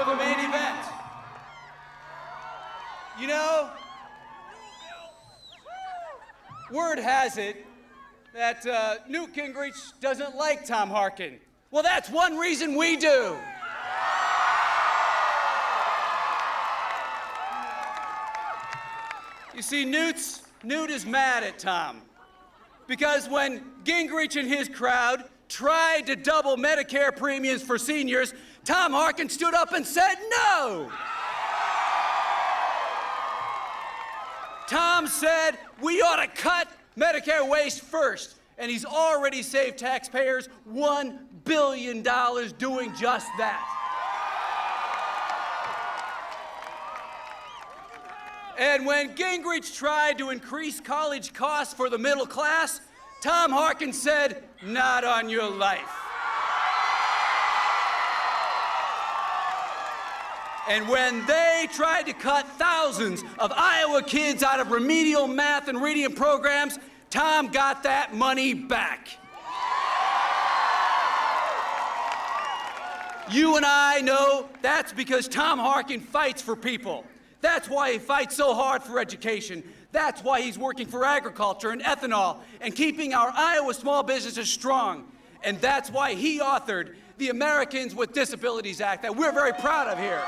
for the main event. You know, word has it that Newt Gingrich doesn't like Tom Harkin. Well, that's one reason we do. You see, Newt is mad at Tom because when Gingrich and his crowd tried to double Medicare premiums for seniors, Tom Harkin stood up and said no. Tom said we ought to cut Medicare waste first, and he's already saved taxpayers $1 billion doing just that. And when Gingrich tried to increase college costs for the middle class, Tom Harkin said, not on your life. And when they tried to cut thousands of Iowa kids out of remedial math and reading programs, Tom got that money back. You and I know that's because Tom Harkin fights for people. That's why he fights so hard for education. That's why he's working for agriculture and ethanol and keeping our Iowa small businesses strong. And that's why he authored the Americans with Disabilities Act that we're very proud of here.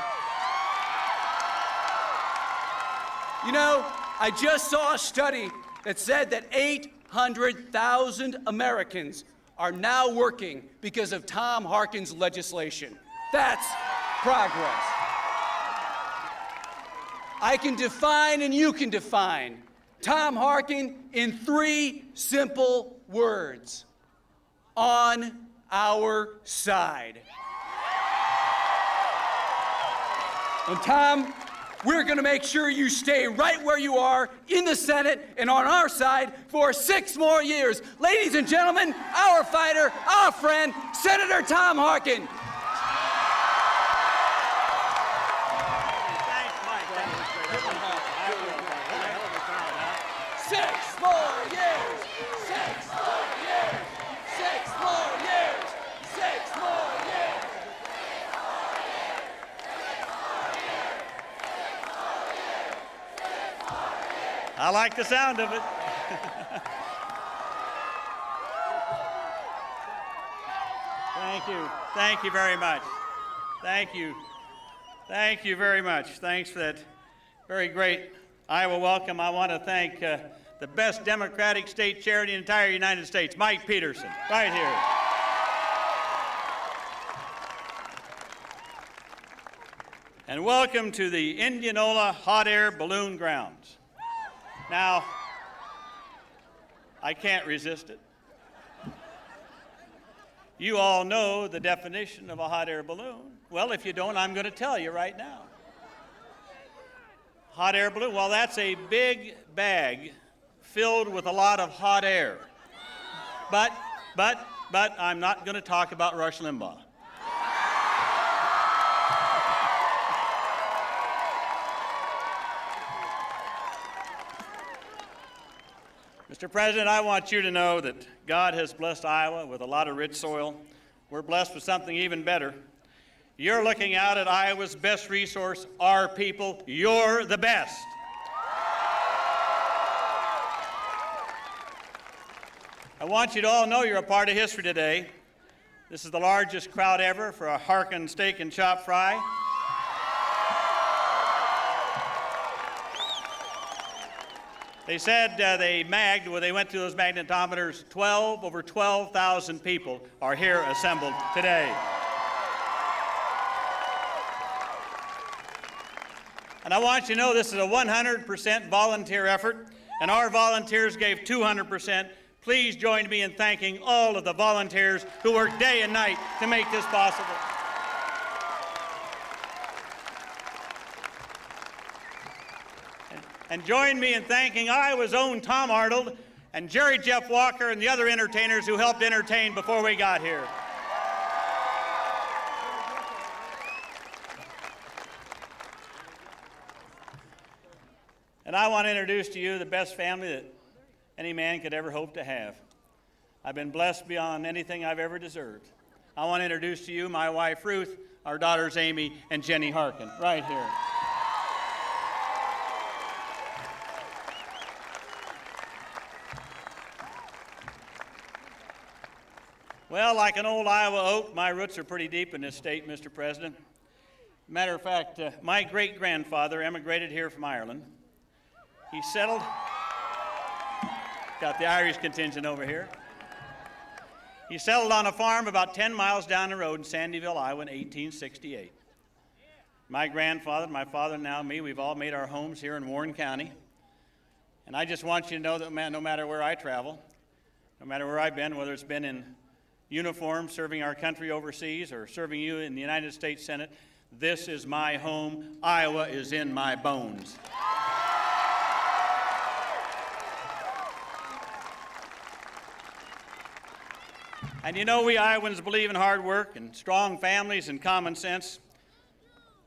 You know, I just saw a study that said that 800,000 Americans are now working because of Tom Harkin's legislation. That's progress. I can define and you can define Tom Harkin in 3 simple words: on our side. And Tom, we're going to make sure you stay right where you are in the Senate and on our side for 6 more years. Ladies and gentlemen, our fighter, our friend, Senator Tom Harkin. I like the sound of it. Thank you. Thank you very much. Thank you. Thank you very much. Thanks for that very great Iowa welcome. I want to thank the best Democratic state chair in the entire United States, Mike Peterson, right here. And welcome to the Indianola Hot Air Balloon Grounds. Now, I can't resist it. You all know the definition of a hot air balloon. Well, if you don't, I'm going to tell you right now. Hot air balloon, well, that's a big bag filled with a lot of hot air. But I'm not going to talk about Rush Limbaugh. Mr. President, I want you to know that God has blessed Iowa with a lot of rich soil. We're blessed with something even better. You're looking out at Iowa's best resource, our people. You're the best. I want you to all know you're a part of history today. This is the largest crowd ever for a Harkin steak and chop fry. They said when they went through those magnetometers, over 12,000 people are here assembled today. And I want you to know this is a 100% volunteer effort, and our volunteers gave 200%. Please join me in thanking all of the volunteers who work day and night to make this possible. And join me in thanking Iowa's own Tom Arnold and Jerry Jeff Walker and the other entertainers who helped entertain before we got here. And I want to introduce to you the best family that any man could ever hope to have. I've been blessed beyond anything I've ever deserved. I want to introduce to you my wife, Ruth, our daughters Amy and Jenny Harkin, right here. Well, like an old Iowa oak, my roots are pretty deep in this state, Mr. President. Matter of fact, my great-grandfather emigrated here from Ireland. He settled, got the Irish contingent over here. He settled on a farm about 10 miles down the road in Sandyville, Iowa in 1868. My grandfather, my father, now me, we've all made our homes here in Warren County. And I just want you to know that no matter where I travel, no matter where I've been, whether it's been in uniform serving our country overseas or serving you in the United States Senate, this is my home. Iowa is in my bones. And you know, we Iowans believe in hard work and strong families and common sense.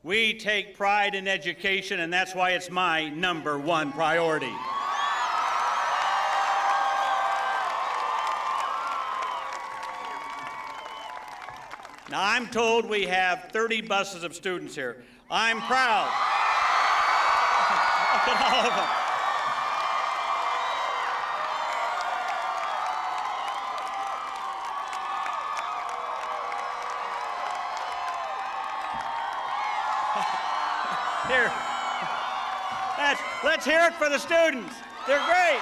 We take pride in education, and that's why it's my #1 priority. Now, I'm told we have 30 buses of students here. I'm proud. Look at all of them. Here. Let's hear it for the students. They're great.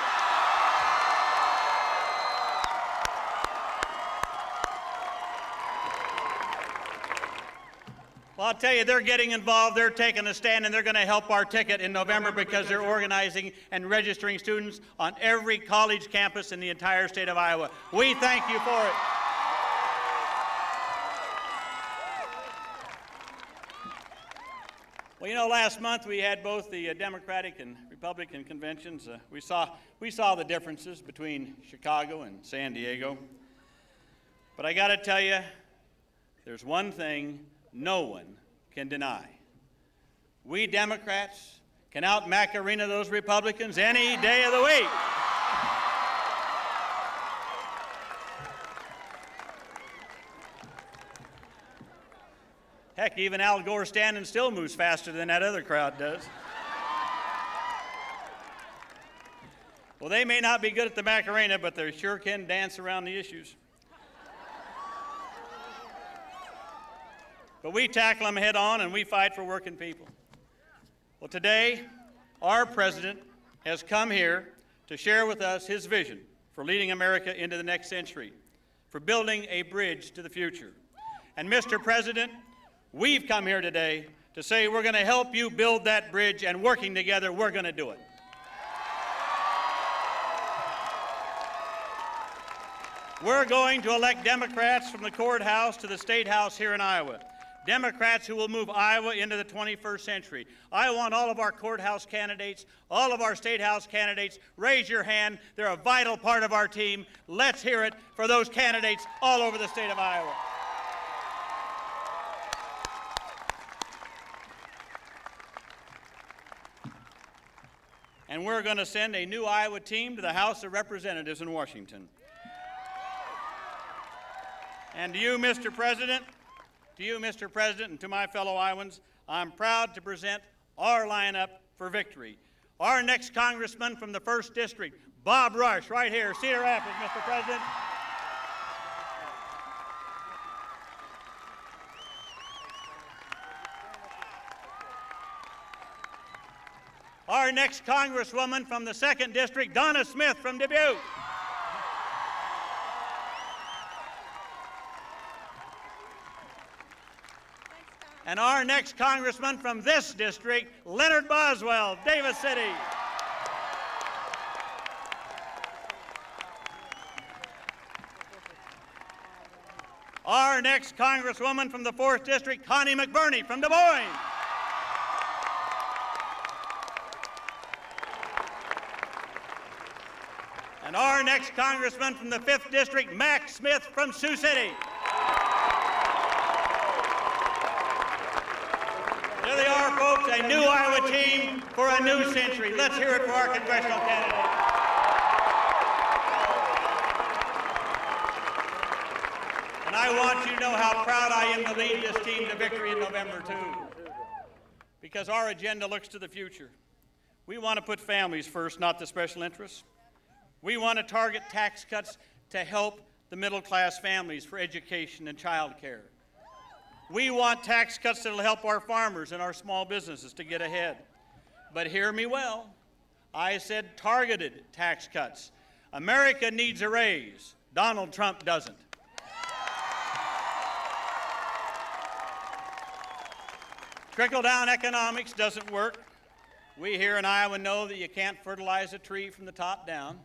Well, I'll tell you, they're getting involved, they're taking a stand, and they're going to help our ticket in November because they're organizing and registering students on every college campus in the entire state of Iowa. We thank you for it. Well, you know, last month we had both the Democratic and Republican conventions. We saw the differences between Chicago and San Diego. But I got to tell you, there's one thing no one can deny. We Democrats can out-Macarena those Republicans any day of the week. Heck, even Al Gore standing still moves faster than that other crowd does. Well, they may not be good at the Macarena, but they sure can dance around the issues. But we tackle them head on and we fight for working people. Well, today, our president has come here to share with us his vision for leading America into the next century, for building a bridge to the future. And Mr. President, we've come here today to say we're going to help you build that bridge, and working together, we're going to do it. We're going to elect Democrats from the courthouse to the State House here in Iowa. Democrats who will move Iowa into the 21st century. I want all of our courthouse candidates, all of our State House candidates, raise your hand. They're a vital part of our team. Let's hear it for those candidates all over the state of Iowa. And we're going to send a new Iowa team to the House of Representatives in Washington. And to you, Mr. President, and to my fellow Iowans, I'm proud to present our lineup for victory. Our next congressman from the 1st District, Bob Rush, right here, Cedar Rapids, Mr. President. Our next congresswoman from the 2nd District, Donna Smith from Dubuque. And our next congressman from this district, Leonard Boswell, Davis City. Our next congresswoman from the 4th District, Connie McBurney from Des Moines. And our next congressman from the 5th District, Mac Smith from Sioux City. There they are, folks, a new Iowa team for a new century. Let's hear it for our congressional candidate. And I I want you to know how proud I am to lead this team to victory in November, too. Because our agenda looks to the future. We want to put families first, not the special interests. We want to target tax cuts to help the middle-class families for education and child care. We want tax cuts that will help our farmers and our small businesses to get ahead. But hear me well. I said targeted tax cuts. America needs a raise. Donald Trump doesn't. Trickle-down economics doesn't work. We here in Iowa know that you can't fertilize a tree from the top down.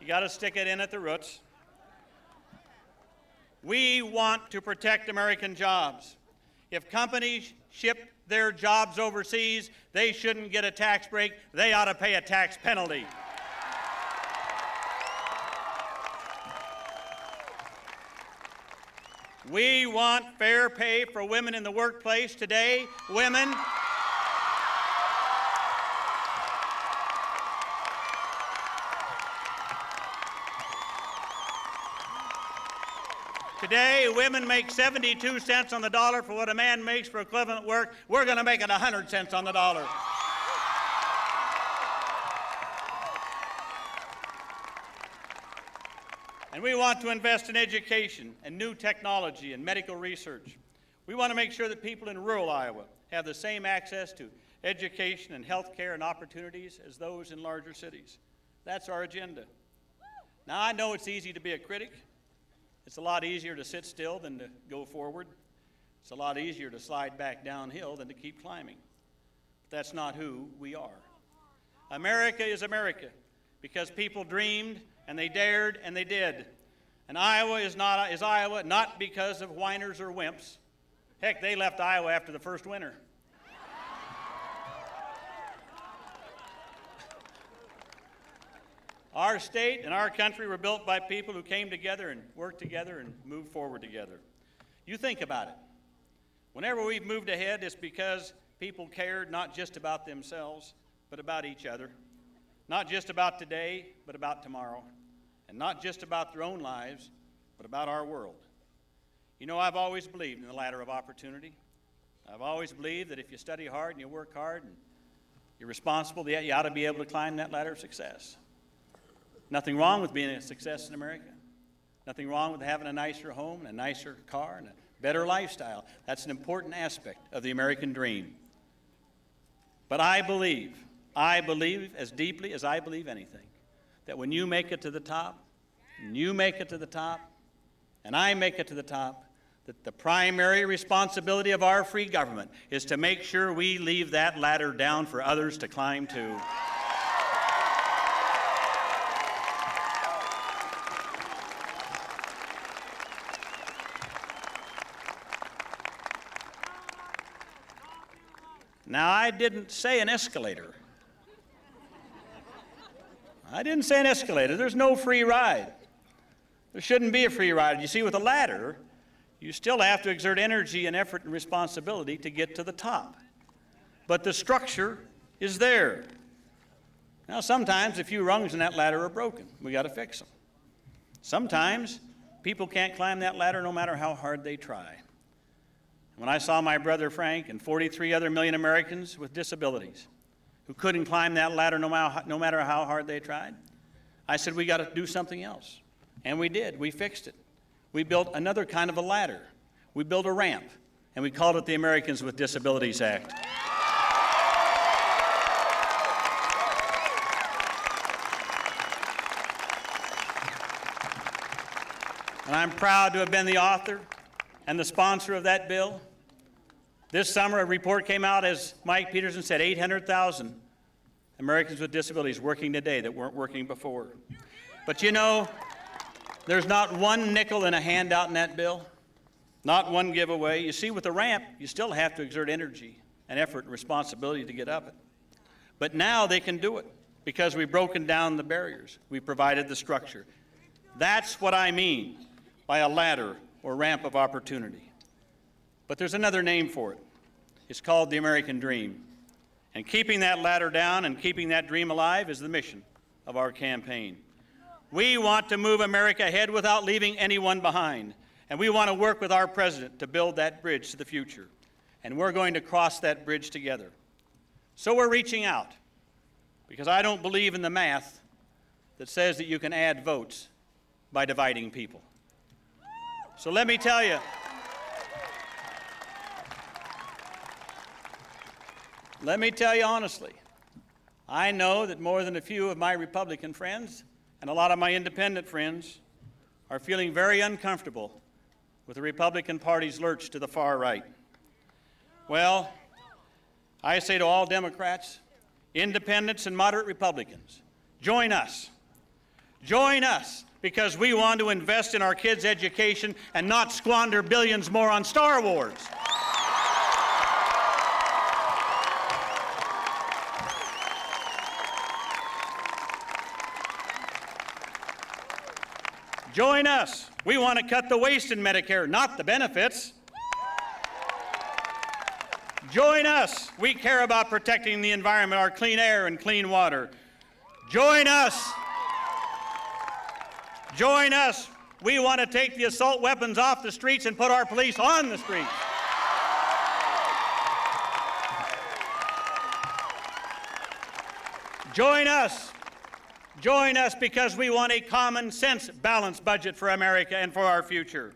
You got to stick it in at the roots. We want to protect American jobs. If companies ship their jobs overseas, they shouldn't get a tax break. They ought to pay a tax penalty. We want fair pay for women in the workplace. Today, women make 72 cents on the dollar for what a man makes for equivalent work. We're going to make it 100 cents on the dollar. And we want to invest in education and new technology and medical research. We want to make sure that people in rural Iowa have the same access to education and health care and opportunities as those in larger cities. That's our agenda. Now, I know it's easy to be a critic. It's a lot easier to sit still than to go forward. It's a lot easier to slide back downhill than to keep climbing. But that's not who we are. America is America because people dreamed and they dared and they did. And Iowa is Iowa not because of whiners or wimps. Heck, they left Iowa after the first winter. Our state and our country were built by people who came together and worked together and moved forward together. You think about it. Whenever we've moved ahead, it's because people cared not just about themselves, but about each other. Not just about today, but about tomorrow. And not just about their own lives, but about our world. You know, I've always believed in the ladder of opportunity. I've always believed that if you study hard and you work hard and you're responsible, you ought to be able to climb that ladder of success. Nothing wrong with being a success in America. Nothing wrong with having a nicer home and a nicer car and a better lifestyle. That's an important aspect of the American dream. But I believe as deeply as I believe anything, that when you make it to the top, and you make it to the top, and I make it to the top, that the primary responsibility of our free government is to make sure we leave that ladder down for others to climb to. Now, I didn't say an escalator. I didn't say an escalator. There's no free ride. There shouldn't be a free ride. You see, with a ladder, you still have to exert energy and effort and responsibility to get to the top. But the structure is there. Now, sometimes a few rungs in that ladder are broken. We got to fix them. Sometimes people can't climb that ladder no matter how hard they try. When I saw my brother Frank and 43 other million Americans with disabilities who couldn't climb that ladder no matter how hard they tried, I said, we got to do something else. And we did. We fixed it. We built another kind of a ladder. We built a ramp, and we called it the Americans with Disabilities Act. And I'm proud to have been the author and the sponsor of that bill. This summer, a report came out, as Mike Peterson said, 800,000 Americans with disabilities working today that weren't working before. But you know, there's not one nickel in a handout in that bill, not one giveaway. You see, with the ramp, you still have to exert energy and effort and responsibility to get up it. But now they can do it because we've broken down the barriers. We provided the structure. That's what I mean by a ladder or ramp of opportunity. But there's another name for it. It's called the American dream. And keeping that ladder down and keeping that dream alive is the mission of our campaign. We want to move America ahead without leaving anyone behind. And we want to work with our president to build that bridge to the future. And we're going to cross that bridge together. So we're reaching out, because I don't believe in the math that says that you can add votes by dividing people. So let me tell you, honestly, I know that more than a few of my Republican friends and a lot of my independent friends are feeling very uncomfortable with the Republican Party's lurch to the far right. Well, I say to all Democrats, independents, and moderate Republicans, join us. Join us, because we want to invest in our kids' education and not squander billions more on Star Wars. Join us. We want to cut the waste in Medicare, not the benefits. Join us. We care about protecting the environment, our clean air and clean water. Join us. Join us. We want to take the assault weapons off the streets and put our police on the streets. Join us. Join us, because we want a common sense balanced budget for America and for our future.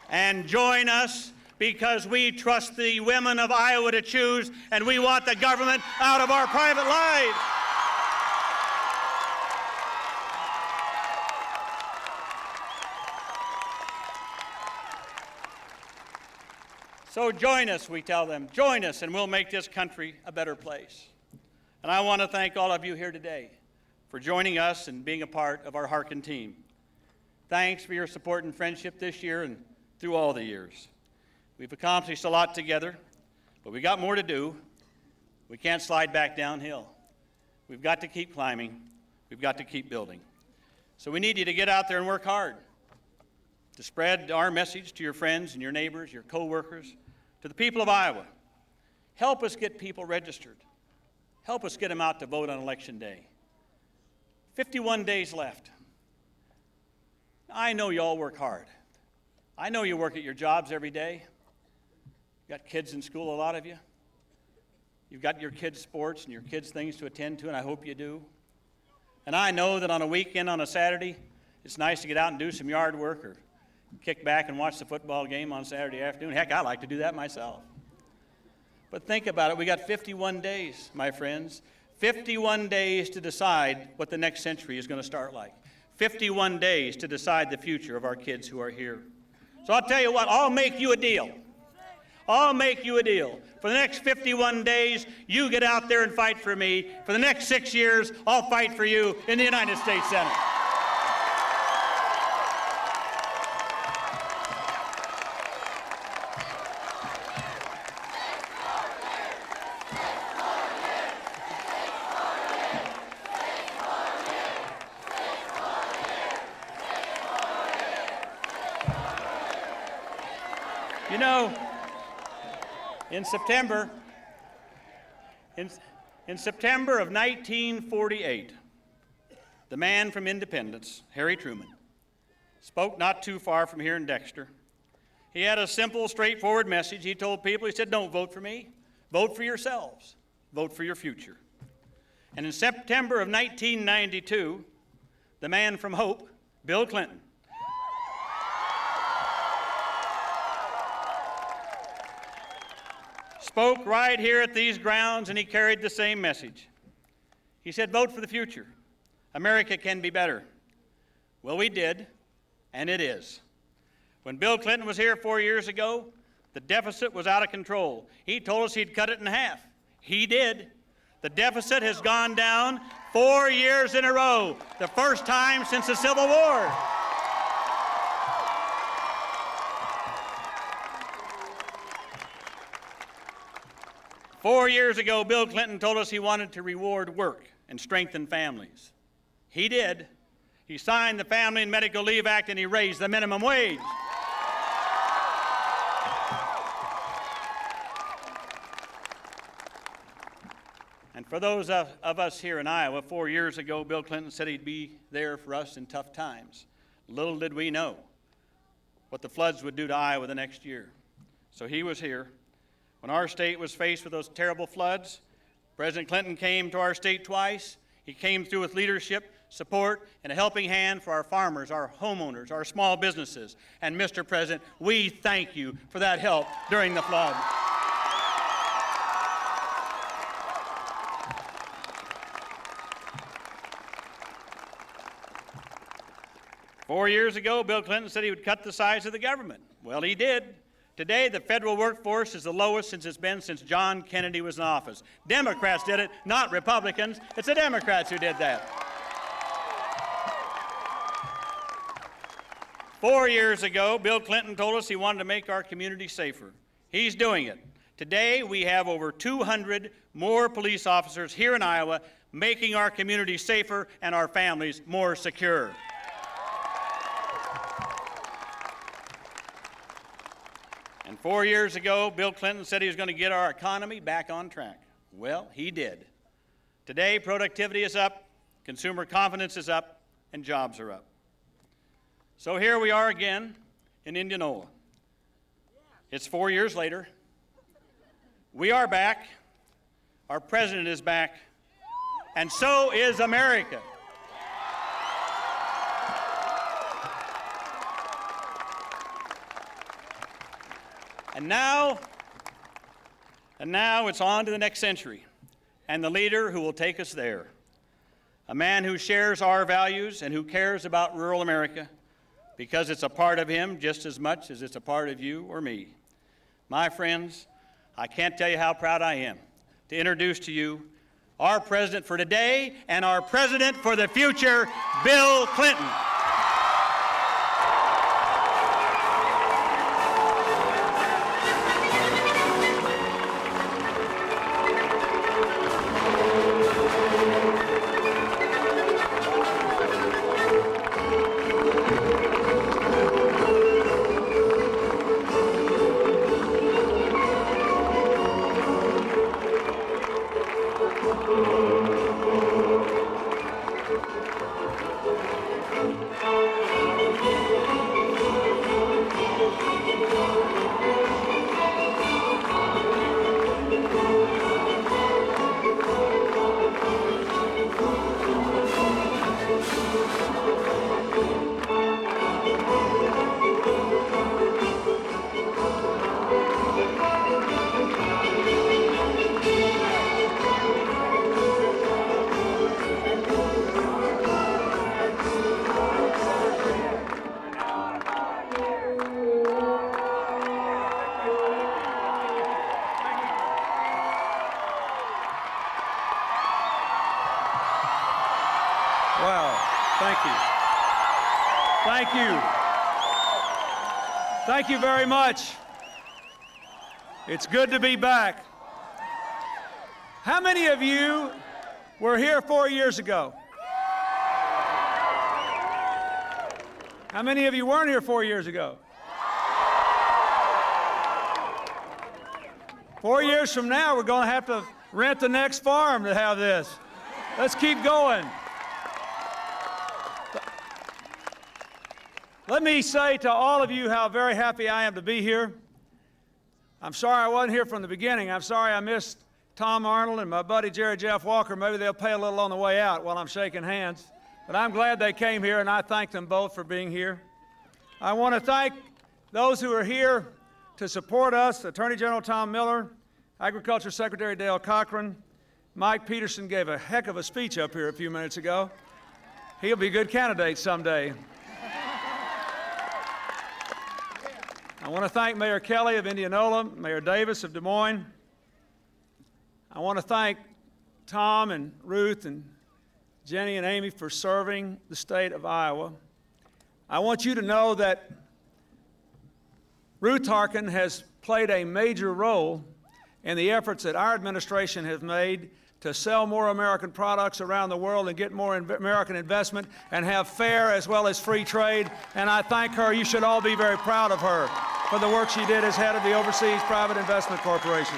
And join us because we trust the women of Iowa to choose, and we want the government out of our private lives. So join us, we tell them. Join us, and we'll make this country a better place. And I want to thank all of you here today for joining us and being a part of our Harkin team. Thanks for your support and friendship this year and through all the years. We've accomplished a lot together, but we got more to do. We can't slide back downhill. We've got to keep climbing. We've got to keep building. So we need you to get out there and work hard to spread our message to your friends and your neighbors, your co-workers, to the people of Iowa. Help us get people registered. Help us get them out to vote on Election Day. 51 days left. I know you all work hard. I know you work at your jobs every day. You've got kids in school, a lot of you. You've got your kids' sports and your kids' things to attend to, and I hope you do. And I know that on a weekend, on a Saturday, it's nice to get out and do some yard work or kick back and watch the football game on Saturday afternoon. Heck, I like to do that myself. But think about it. We got 51 days, my friends. 51 days to decide what the next century is going to start like. 51 days to decide the future of our kids who are here. So I'll tell you what, I'll make you a deal. I'll make you a deal. For the next 51 days, you get out there and fight for me. For the next 6 years, I'll fight for you in the United States Senate. You know, in September of 1948, the man from Independence, Harry Truman, spoke not too far from here in Dexter. He had a simple, straightforward message. He told people, he said, don't vote for me, vote for yourselves, vote for your future. And in September of 1992, the man from Hope, Bill Clinton, spoke right here at these grounds, and he carried the same message. He said, vote for the future. America can be better. Well, we did, and it is. When Bill Clinton was here 4 years ago, the deficit was out of control. He told us he'd cut it in half. He did. The deficit has gone down 4 years in a row, the first time since the Civil War. Four years ago, Bill Clinton told us he wanted to reward work and strengthen families. He did. He signed the Family and Medical Leave Act, and he raised the minimum wage. And for those of us here in Iowa, 4 years ago, Bill Clinton said he'd be there for us in tough times. Little did we know what the floods would do to Iowa the next year. So he was here. When our state was faced with those terrible floods, President Clinton came to our state twice. He came through with leadership, support, and a helping hand for our farmers, our homeowners, our small businesses. And Mr. President, we thank you for that help during the flood. Four years ago, Bill Clinton said he would cut the size of the government. Well, he did. Today, the federal workforce is the lowest it's been since John Kennedy was in office. Democrats did it, not Republicans. It's the Democrats who did that. 4 years ago, Bill Clinton told us he wanted to make our community safer. He's doing it. Today, we have over 200 more police officers here in Iowa, making our community safer and our families more secure. And 4 years ago, Bill Clinton said he was going to get our economy back on track. Well, he did. Today, productivity is up, consumer confidence is up, and jobs are up. So here we are again in Indianola. It's 4 years later. We are back. Our president is back. And so is America. And now it's on to the next century and the leader who will take us there. A man who shares our values and who cares about rural America because it's a part of him just as much as it's a part of you or me. My friends, I can't tell you how proud I am to introduce to you our president for today and our president for the future, Bill Clinton. Thank you very much. It's good to be back. How many of you were here 4 years ago? How many of you weren't here 4 years ago? 4 years from now, we're going to have to rent the next farm to have this. Let's keep going. Let me say to all of you how very happy I am to be here. I'm sorry I wasn't here from the beginning. I'm sorry I missed Tom Arnold and my buddy Jerry Jeff Walker. Maybe they'll pay a little on the way out while I'm shaking hands. But I'm glad they came here, and I thank them both for being here. I want to thank those who are here to support us: Attorney General Tom Miller, Agriculture Secretary Dale Cochran. Mike Peterson gave a heck of a speech up here a few minutes ago. He'll be a good candidate someday. I want to thank Mayor Kelly of Indianola, Mayor Davis of Des Moines. I want to thank Tom and Ruth and Jenny and Amy for serving the state of Iowa. I want you to know that Ruth Harkin has played a major role in the efforts that our administration has made to sell more American products around the world and get more American investment and have fair as well as free trade. And I thank her. You should all be very proud of her for the work she did as head of the Overseas Private Investment Corporation.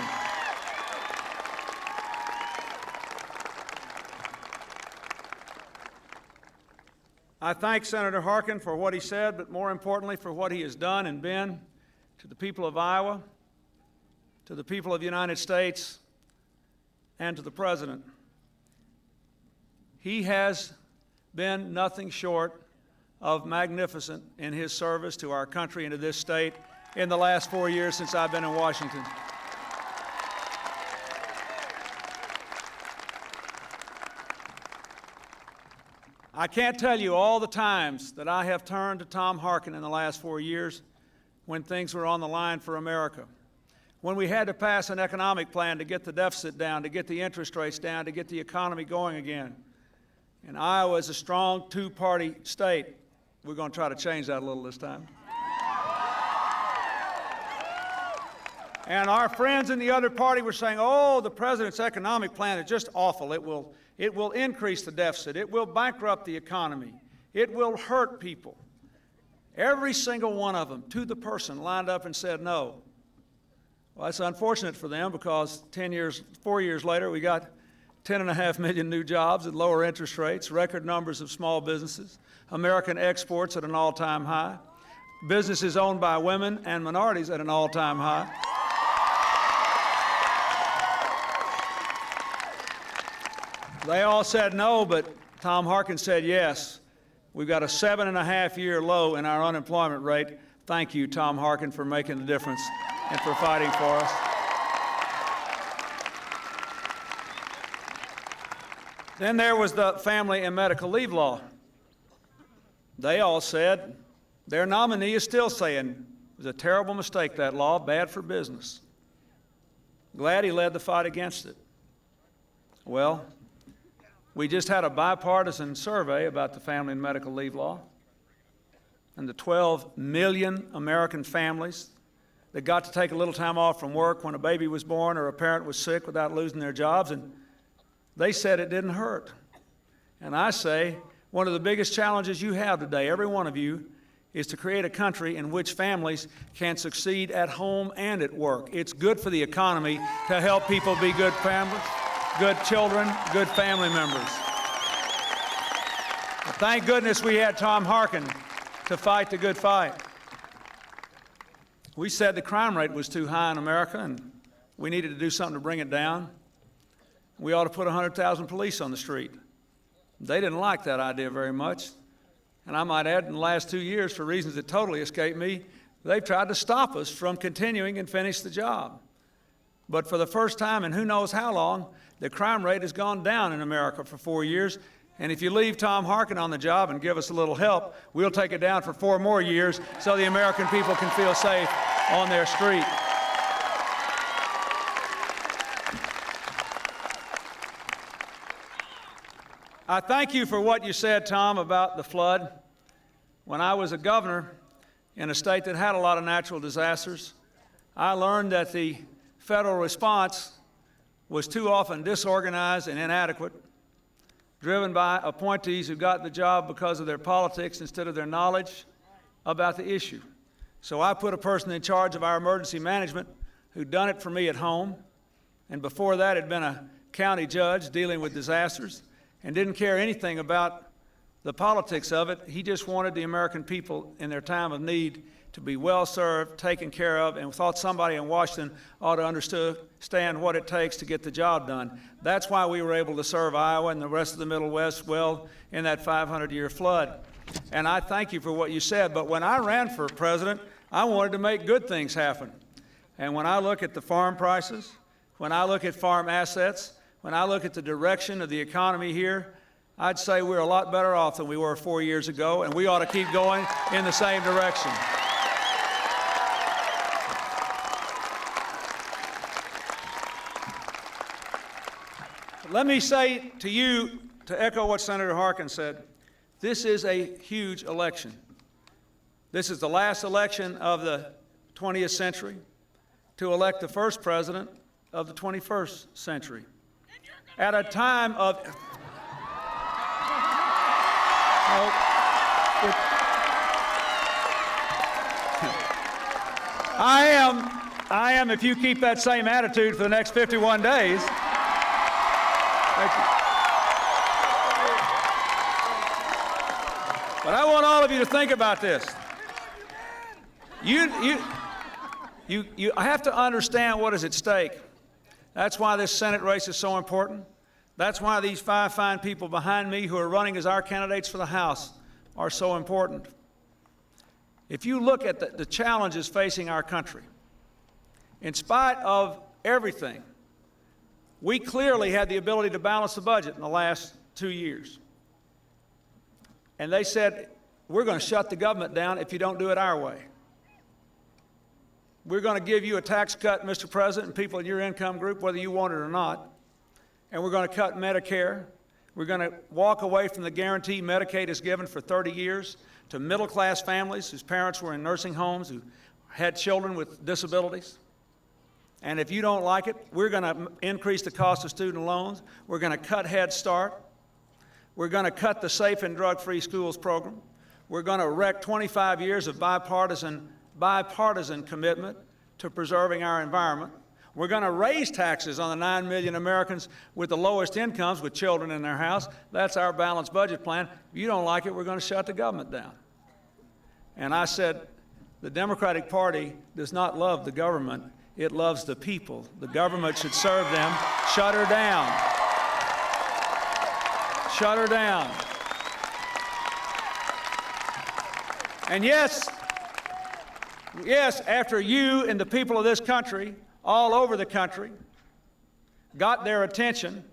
I thank Senator Harkin for what he said, but more importantly for what he has done and been to the people of Iowa, to the people of the United States, and to the President. He has been nothing short of magnificent in his service to our country and to this state in the last 4 years since I've been in Washington. I can't tell you all the times that I have turned to Tom Harkin in the last 4 years when things were on the line for America. When we had to pass an economic plan to get the deficit down, to get the interest rates down, to get the economy going again. And Iowa is a strong two-party state. We're going to try to change that a little this time. And our friends in the other party were saying, oh, the president's economic plan is just awful. It will increase the deficit. It will bankrupt the economy. It will hurt people. Every single one of them, to the person, lined up and said no. Well, it's unfortunate for them because 4 years later, we got 10.5 million new jobs at lower interest rates, record numbers of small businesses, American exports at an all-time high, businesses owned by women and minorities at an all-time high. They all said no, but Tom Harkin said yes. We've got a 7.5-year low in our unemployment rate. Thank you, Tom Harkin, for making the difference and for fighting for us. Then there was the family and medical leave law. They all said, their nominee is still saying, it was a terrible mistake, that law, bad for business. Glad he led the fight against it. Well, we just had a bipartisan survey about the family and medical leave law, and the 12 million American families that got to take a little time off from work when a baby was born or a parent was sick without losing their jobs, and they said it didn't hurt. And I say, one of the biggest challenges you have today, every one of you, is to create a country in which families can succeed at home and at work. It's good for the economy to help people be good families, good children, good family members. But thank goodness we had Tom Harkin to fight the good fight. We said the crime rate was too high in America and we needed to do something to bring it down. We ought to put 100,000 police on the street. They didn't like that idea very much. And I might add, in the last 2 years, for reasons that totally escape me, they've tried to stop us from continuing and finish the job. But for the first time in who knows how long, the crime rate has gone down in America for 4 years. And if you leave Tom Harkin on the job and give us a little help, we'll take it down for 4 more years so the American people can feel safe on their street. I thank you for what you said, Tom, about the flood. When I was a governor in a state that had a lot of natural disasters, I learned that the federal response was too often disorganized and inadequate, driven by appointees who got the job because of their politics instead of their knowledge about the issue. So I put a person in charge of our emergency management who'd done it for me at home, and before that had been a county judge dealing with disasters, and didn't care anything about the politics of it. He just wanted the American people in their time of need to be well served, taken care of, and thought somebody in Washington ought to understand what it takes to get the job done. That's why we were able to serve Iowa and the rest of the Middle West well in that 500-year flood. And I thank you for what you said, but when I ran for president, I wanted to make good things happen. And when I look at the farm prices, when I look at farm assets, when I look at the direction of the economy here, I'd say we're a lot better off than we were 4 years ago, and we ought to keep going in the same direction. Let me say to you, to echo what Senator Harkin said, this is a huge election. This is the last election of the 20th century to elect the first president of the 21st century. At a time of I am, if you keep that same attitude for the next 51 days. Thank you. But I want all of you to think about this. You have to understand what is at stake. That's why this Senate race is so important. That's why these 5 fine people behind me who are running as our candidates for the House are so important. If you look at the challenges facing our country, in spite of everything, we clearly had the ability to balance the budget in the last 2 years. And they said, we're going to shut the government down if you don't do it our way. We're going to give you a tax cut, Mr. President, and people in your income group, whether you want it or not. And we're going to cut Medicare. We're going to walk away from the guarantee Medicaid has given for 30 years to middle-class families whose parents were in nursing homes, who had children with disabilities. And if you don't like it, we're going to increase the cost of student loans. We're going to cut Head Start. We're going to cut the Safe and Drug-Free Schools program. We're going to wreck 25 years of bipartisan commitment to preserving our environment. We're going to raise taxes on the 9 million Americans with the lowest incomes with children in their house. That's our balanced budget plan. If you don't like it, we're going to shut the government down. And I said, the Democratic Party does not love the government. It loves the people. The government should serve them. Shut her down. Shut her down. And yes, after you and the people of this country, all over the country, got their attention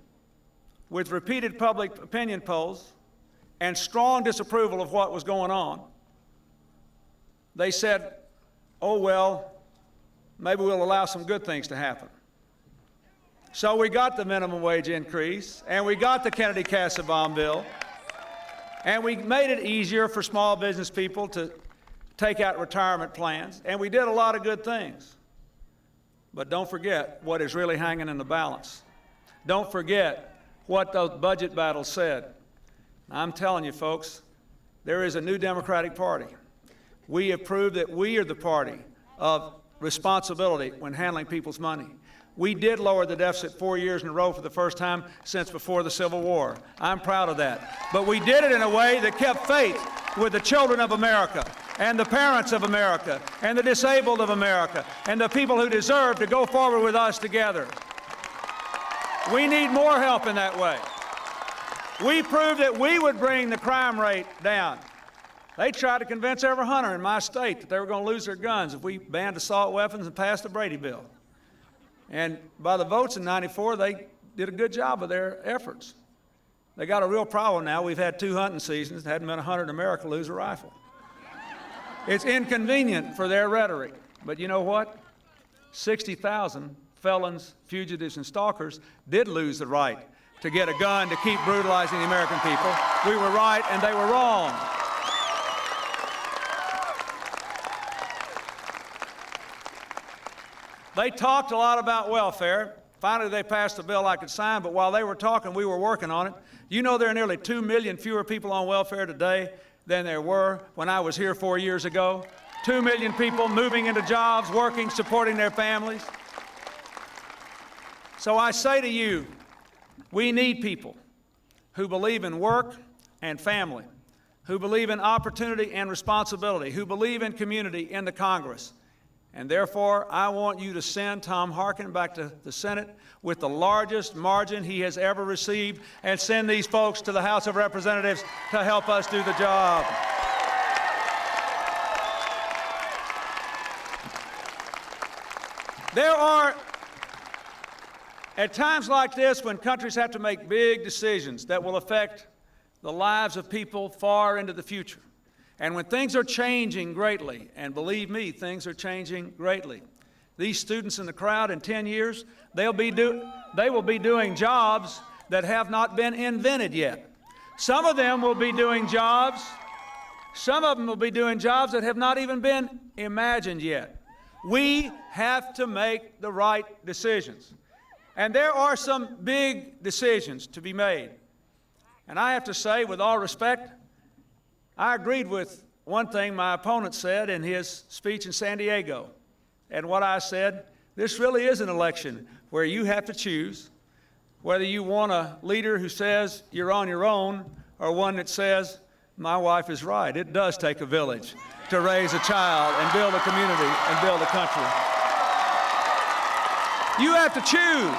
with repeated public opinion polls and strong disapproval of what was going on, they said, oh, well, maybe we'll allow some good things to happen. So we got the minimum wage increase, and we got the Kennedy-Kassebaum bill, and we made it easier for small business people to take out retirement plans, and we did a lot of good things. But don't forget what is really hanging in the balance. Don't forget what those budget battles said. I'm telling you, folks, there is a new Democratic Party. We have proved that we are the party of responsibility when handling people's money. We did lower the deficit 4 years in a row for the first time since before the Civil War. I'm proud of that. But we did it in a way that kept faith with the children of America and the parents of America and the disabled of America and the people who deserve to go forward with us together. We need more help in that way. We proved that we would bring the crime rate down. They tried to convince every hunter in my state that they were going to lose their guns if we banned assault weapons and passed the Brady bill. And by the votes in '94, they did a good job of their efforts. They got a real problem now. We've had 2 hunting seasons. There hadn't been a hunter in America lose a rifle. It's inconvenient for their rhetoric. But you know what? 60,000 felons, fugitives, and stalkers did lose the right to get a gun to keep brutalizing the American people. We were right and they were wrong. They talked a lot about welfare. Finally, they passed a bill I could sign, but while they were talking, we were working on it. You know there are nearly 2 million fewer people on welfare today than there were when I was here 4 years ago. 2 million people moving into jobs, working, supporting their families. So I say to you, we need people who believe in work and family, who believe in opportunity and responsibility, who believe in community in the Congress. And therefore, I want you to send Tom Harkin back to the Senate with the largest margin he has ever received, and send these folks to the House of Representatives to help us do the job. There are, at times like this, when countries have to make big decisions that will affect the lives of people far into the future. And when things are changing greatly, and believe me, things are changing greatly. These students in the crowd in 10 years, they will be doing jobs that have not been invented yet. Some of them will be doing jobs that have not even been imagined yet. We have to make the right decisions. And there are some big decisions to be made. And I have to say, with all respect, I agreed with one thing my opponent said in his speech in San Diego. And what I said, this really is an election where you have to choose whether you want a leader who says you're on your own, or one that says My wife is right. It does take a village to raise a child and build a community and build a country. You have to choose.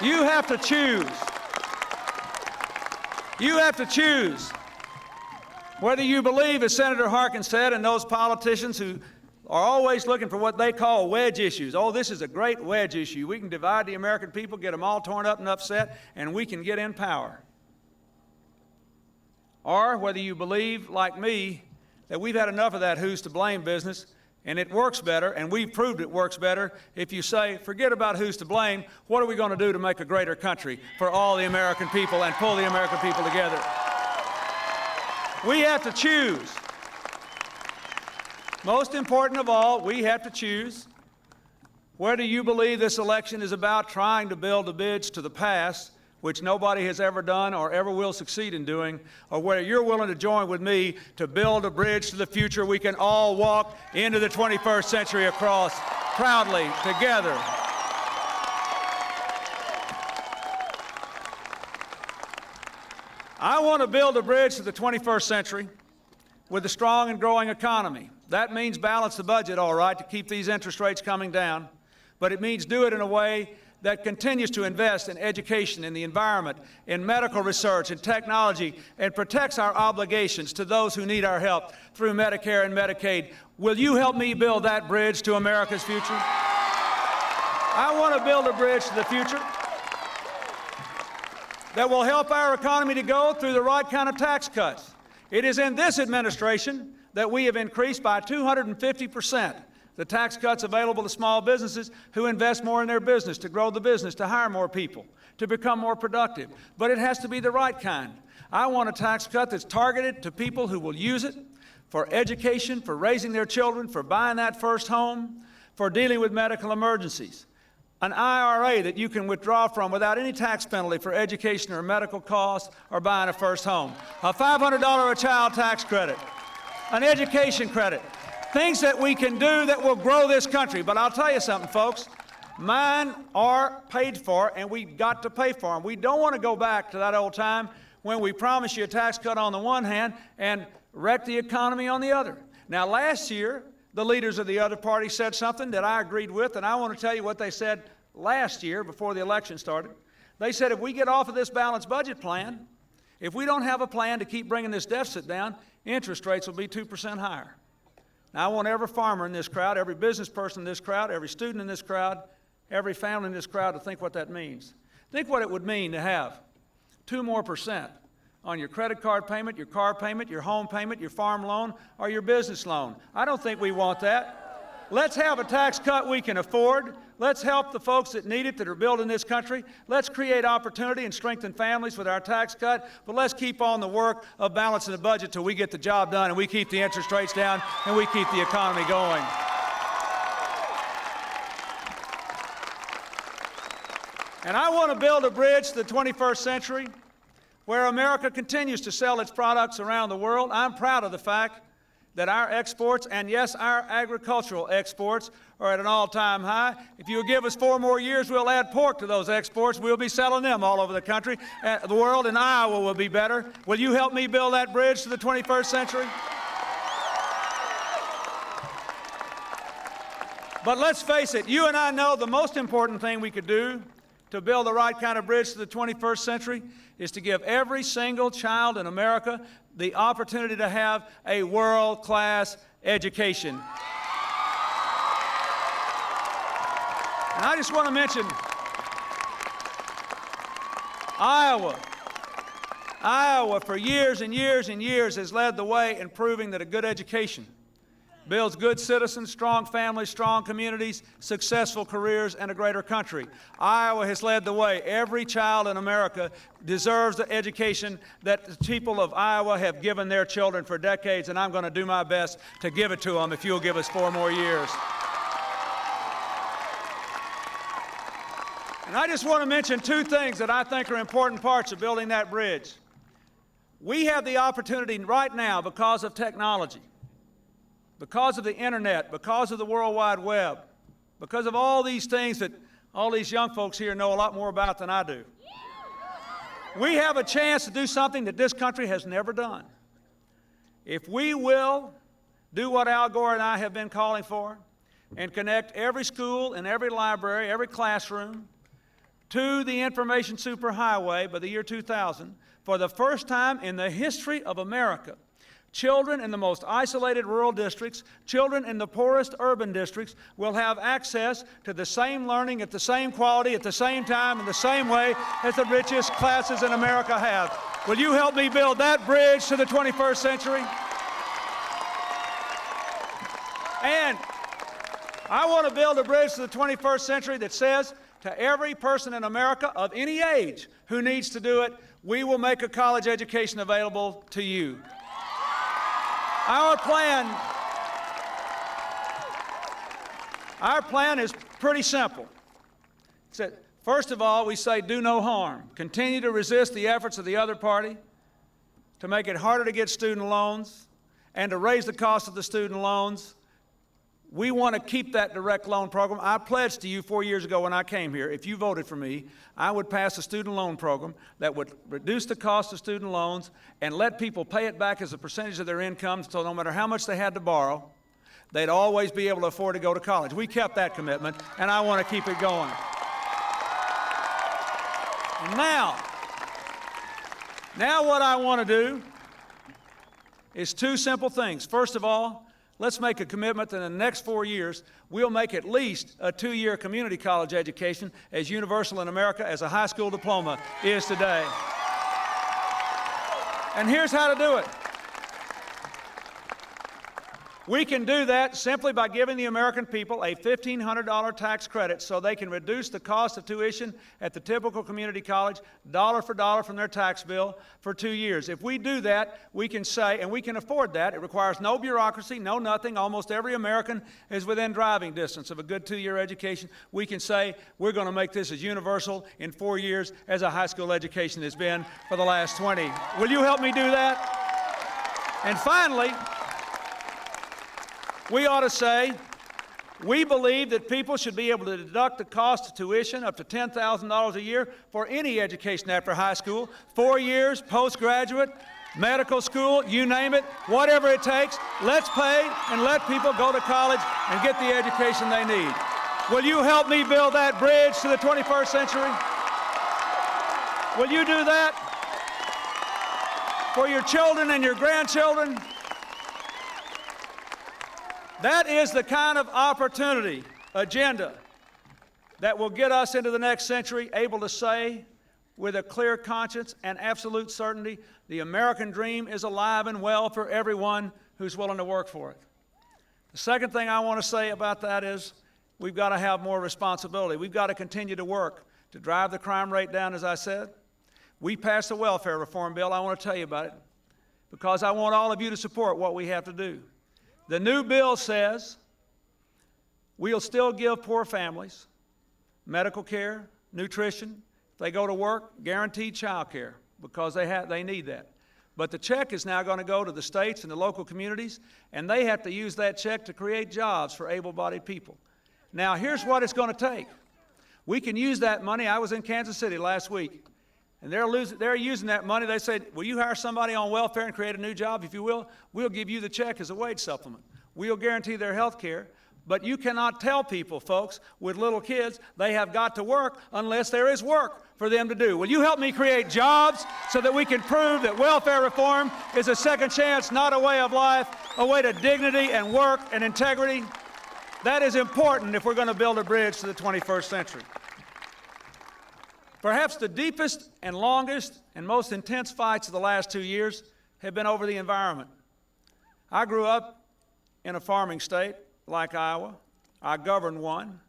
You have to choose. You have to choose whether you believe, as Senator Harkin said, and those politicians who are always looking for what they call wedge issues. Oh, this is a great wedge issue. We can divide the American people, get them all torn up and upset, and we can get in power. Or whether you believe, like me, that we've had enough of that who's to blame business, and it works better, and we've proved it works better if you say, forget about who's to blame, what are we going to do to make a greater country for all the American people and pull the American people together? We have to choose. Most important of all, we have to choose whether you believe this election is about trying to build a bridge to the past, which nobody has ever done or ever will succeed in doing, or whether you're willing to join with me to build a bridge to the future we can all walk into the 21st century across proudly together. I want to build a bridge to the 21st century with a strong and growing economy. That means balance the budget, all right, to keep these interest rates coming down, but it means do it in a way that continues to invest in education, in the environment, in medical research, in technology, and protects our obligations to those who need our help through Medicare and Medicaid. Will you help me build that bridge to America's future? I want to build a bridge to the future that will help our economy to go through the right kind of tax cuts. It is in this administration that we have increased by 250% the tax cuts available to small businesses who invest more in their business, to grow the business, to hire more people, to become more productive. But it has to be the right kind. I want a tax cut that's targeted to people who will use it for education, for raising their children, for buying that first home, for dealing with medical emergencies. An IRA that you can withdraw from without any tax penalty for education or medical costs or buying a first home. A $500 a child tax credit. An education credit. Things that we can do that will grow this country. But I'll tell you something, folks. Mine are paid for, and we've got to pay for them. We don't want to go back to that old time when we promise you a tax cut on the one hand and wreck the economy on the other. Now, last year, the leaders of the other party said something that I agreed with, and I want to tell you what they said last year before the election started. They said if we get off of this balanced budget plan, if we don't have a plan to keep bringing this deficit down, interest rates will be 2% higher. Now, I want every farmer in this crowd, every business person in this crowd, every student in this crowd, every family in this crowd to think what that means. Think what it would mean to have 2% more on your credit card payment, your car payment, your home payment, your farm loan, or your business loan. I don't think we want that. Let's have a tax cut we can afford. Let's help the folks that need it, that are building this country. Let's create opportunity and strengthen families with our tax cut, but let's keep on the work of balancing the budget till we get the job done and we keep the interest rates down and we keep the economy going. And I want to build a bridge to the 21st century where America continues to sell its products around the world. I'm proud of the fact that our exports, and yes, our agricultural exports, are at an all-time high. If you'll give us 4 more years, we'll add pork to those exports. We'll be selling them all over the country. The world in Iowa will be better. Will you help me build that bridge to the 21st century? But let's face it, you and I know the most important thing we could do to build the right kind of bridge to the 21st century is to give every single child in America the opportunity to have a world-class education. And I just want to mention Iowa. Iowa, for years and years and years, has led the way in proving that a good education builds good citizens, strong families, strong communities, successful careers, and a greater country. Iowa has led the way. Every child in America deserves the education that the people of Iowa have given their children for decades, and I'm going to do my best to give it to them if you'll give us 4 more years. And I just want to mention 2 things that I think are important parts of building that bridge. We have the opportunity right now, because of technology, because of the internet, because of the World Wide Web, because of all these things that all these young folks here know a lot more about than I do. We have a chance to do something that this country has never done. If we will do what Al Gore and I have been calling for and connect every school and every library, every classroom to the information superhighway by the year 2000, for the first time in the history of America, children in the most isolated rural districts, children in the poorest urban districts will have access to the same learning at the same quality, at the same time, in the same way as the richest classes in America have. Will you help me build that bridge to the 21st century? And I want to build a bridge to the 21st century that says to every person in America of any age who needs to do it, we will make a college education available to you. Our plan is pretty simple. It's that, first of all, we say do no harm. Continue to resist the efforts of the other party to make it harder to get student loans and to raise the cost of the student loans. We want to keep that direct loan program. I pledged to you 4 years ago when I came here, if you voted for me, I would pass a student loan program that would reduce the cost of student loans and let people pay it back as a percentage of their income, so no matter how much they had to borrow, they'd always be able to afford to go to college. We kept that commitment, and I want to keep it going. And now what I want to do is two simple things. First of all, let's make a commitment that in the next 4 years, we'll make at least a 2-year community college education as universal in America as a high school diploma is today. And here's how to do it. We can do that simply by giving the American people a $1,500 tax credit so they can reduce the cost of tuition at the typical community college dollar for dollar from their tax bill for 2 years. If we do that, we can say, and we can afford that, it requires no bureaucracy, no nothing. Almost every American is within driving distance of a good 2-year education. We can say we're going to make this as universal in 4 years as a high school education has been for the last 20. Will you help me do that? And finally, we ought to say, we believe that people should be able to deduct the cost of tuition up to $10,000 a year for any education after high school, 4 years, postgraduate, medical school, you name it, whatever it takes. Let's pay and let people go to college and get the education they need. Will you help me build that bridge to the 21st century? Will you do that for your children and your grandchildren? That is the kind of opportunity, agenda, that will get us into the next century able to say with a clear conscience and absolute certainty, the American dream is alive and well for everyone who's willing to work for it. The second thing I want to say about that is we've got to have more responsibility. We've got to continue to work to drive the crime rate down, as I said. We passed a welfare reform bill. I want to tell you about it because I want all of you to support what we have to do. The new bill says we'll still give poor families medical care, nutrition. If they go to work, guaranteed child care because they need that. But the check is now going to go to the states and the local communities, and they have to use that check to create jobs for able-bodied people. Now, here's what it's going to take. We can use that money. I was in Kansas City last week, and they're using that money. They said, will you hire somebody on welfare and create a new job? If you will, we'll give you the check as a wage supplement. We'll guarantee their health care. But you cannot tell people, folks, with little kids, they have got to work unless there is work for them to do. Will you help me create jobs so that we can prove that welfare reform is a second chance, not a way of life, a way to dignity and work and integrity? That is important if we're going to build a bridge to the 21st century. Perhaps the deepest and longest and most intense fights of the last 2 years have been over the environment. I grew up in a farming state like Iowa. I govern one.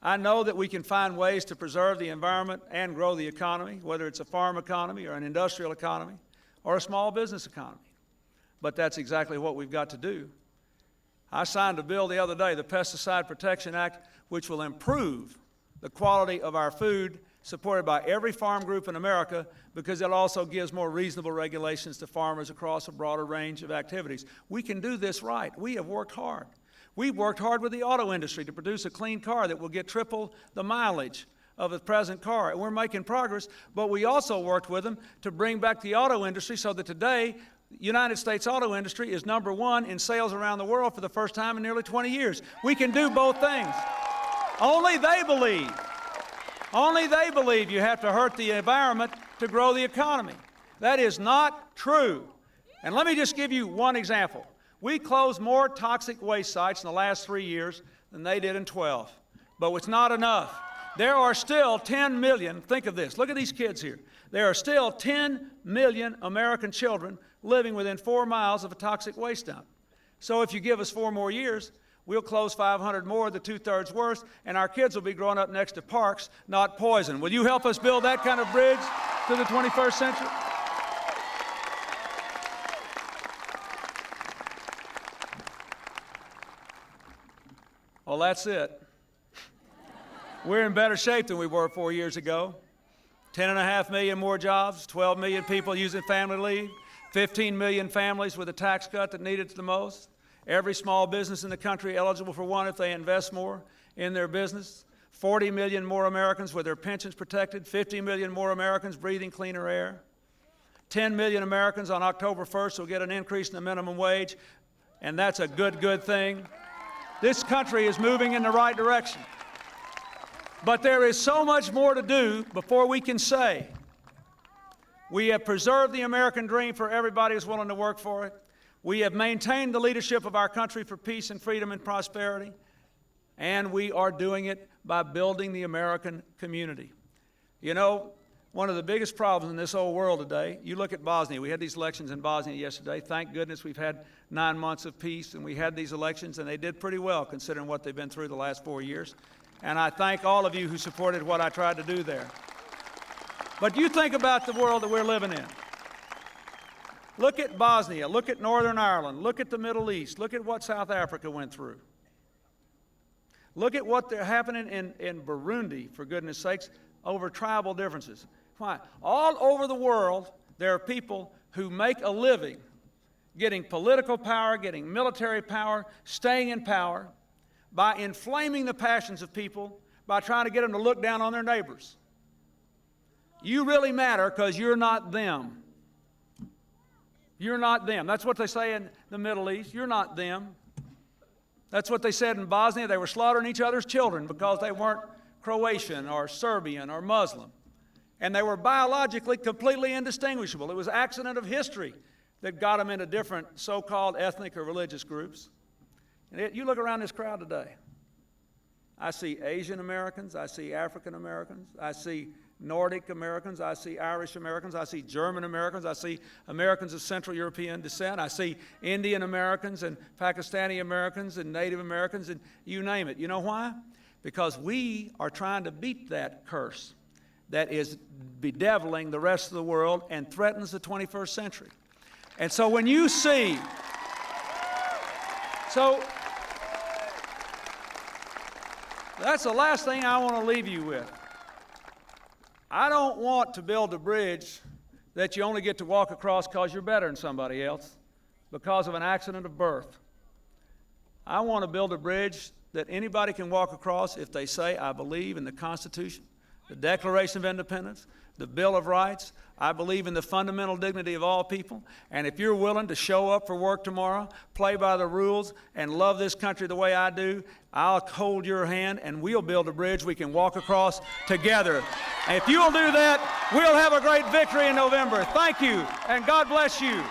I know that we can find ways to preserve the environment and grow the economy, whether it's a farm economy or an industrial economy or a small business economy. But that's exactly what we've got to do. I signed a bill the other day, the Pesticide Protection Act, which will improve the quality of our food, supported by every farm group in America, because it also gives more reasonable regulations to farmers across a broader range of activities. We can do this right. We have worked hard. We've worked hard with the auto industry to produce a clean car that will get triple the mileage of the present car. And we're making progress, but we also worked with them to bring back the auto industry so that today, the United States auto industry is #1 in sales around the world for the first time in nearly 20 years. We can do both things. Only they believe you have to hurt the environment to grow the economy. That is not true. And let me just give you one example. We closed more toxic waste sites in the last 3 years than they did in 12. But it's not enough. There are still 10 million, think of this, look at these kids here. There are still 10 million American children living within 4 miles of a toxic waste dump. So if you give us 4 more years, we'll close 500 more, the 2/3 worst, and our kids will be growing up next to parks, not poison. Will you help us build that kind of bridge to the 21st century? Well, that's it. We're in better shape than we were 4 years ago. 10.5 million more jobs, 12 million people using family leave, 15 million families with a tax cut that need it the most. Every small business in the country eligible for one if they invest more in their business. 40 million more Americans with their pensions protected, 50 million more Americans breathing cleaner air. 10 million Americans on October 1st will get an increase in the minimum wage, and that's a good thing. This country is moving in the right direction. But there is so much more to do before we can say we have preserved the American dream for everybody who's willing to work for it. We have maintained the leadership of our country for peace and freedom and prosperity. And we are doing it by building the American community. You know, one of the biggest problems in this whole world today, you look at Bosnia. We had these elections in Bosnia yesterday. Thank goodness we've had 9 months of peace, and we had these elections, and they did pretty well considering what they've been through the last 4 years. And I thank all of you who supported what I tried to do there. But you think about the world that we're living in. Look at Bosnia, look at Northern Ireland, look at the Middle East, look at what South Africa went through. Look at what's happening in Burundi, for goodness sakes, over tribal differences. Why? All over the world, there are people who make a living getting political power, getting military power, staying in power, by inflaming the passions of people, by trying to get them to look down on their neighbors. You really matter because you're not them. You're not them. That's what they say in the Middle East. You're not them. That's what they said in Bosnia. They were slaughtering each other's children because they weren't Croatian or Serbian or Muslim. And they were biologically completely indistinguishable. It was accident of history that got them into different so-called ethnic or religious groups. And you look around this crowd today. I see Asian Americans. I see African Americans. I see Nordic Americans. I see Irish Americans. I see German Americans. I see Americans of Central European descent. I see Indian Americans and Pakistani Americans and Native Americans and you name it. You know why? Because we are trying to beat that curse that is bedeviling the rest of the world and threatens the 21st century. And so when you see, that's the last thing I want to leave you with. I don't want to build a bridge that you only get to walk across because you're better than somebody else, because of an accident of birth. I want to build a bridge that anybody can walk across if they say, I believe in the Constitution, the Declaration of Independence, the Bill of Rights. I believe in the fundamental dignity of all people. And if you're willing to show up for work tomorrow, play by the rules, and love this country the way I do, I'll hold your hand and we'll build a bridge we can walk across together. And if you'll do that, we'll have a great victory in November. Thank you, and God bless you.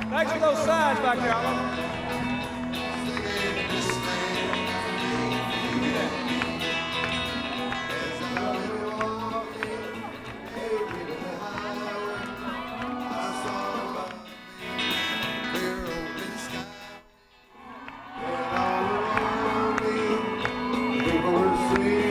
Thanks for those signs back there. sweet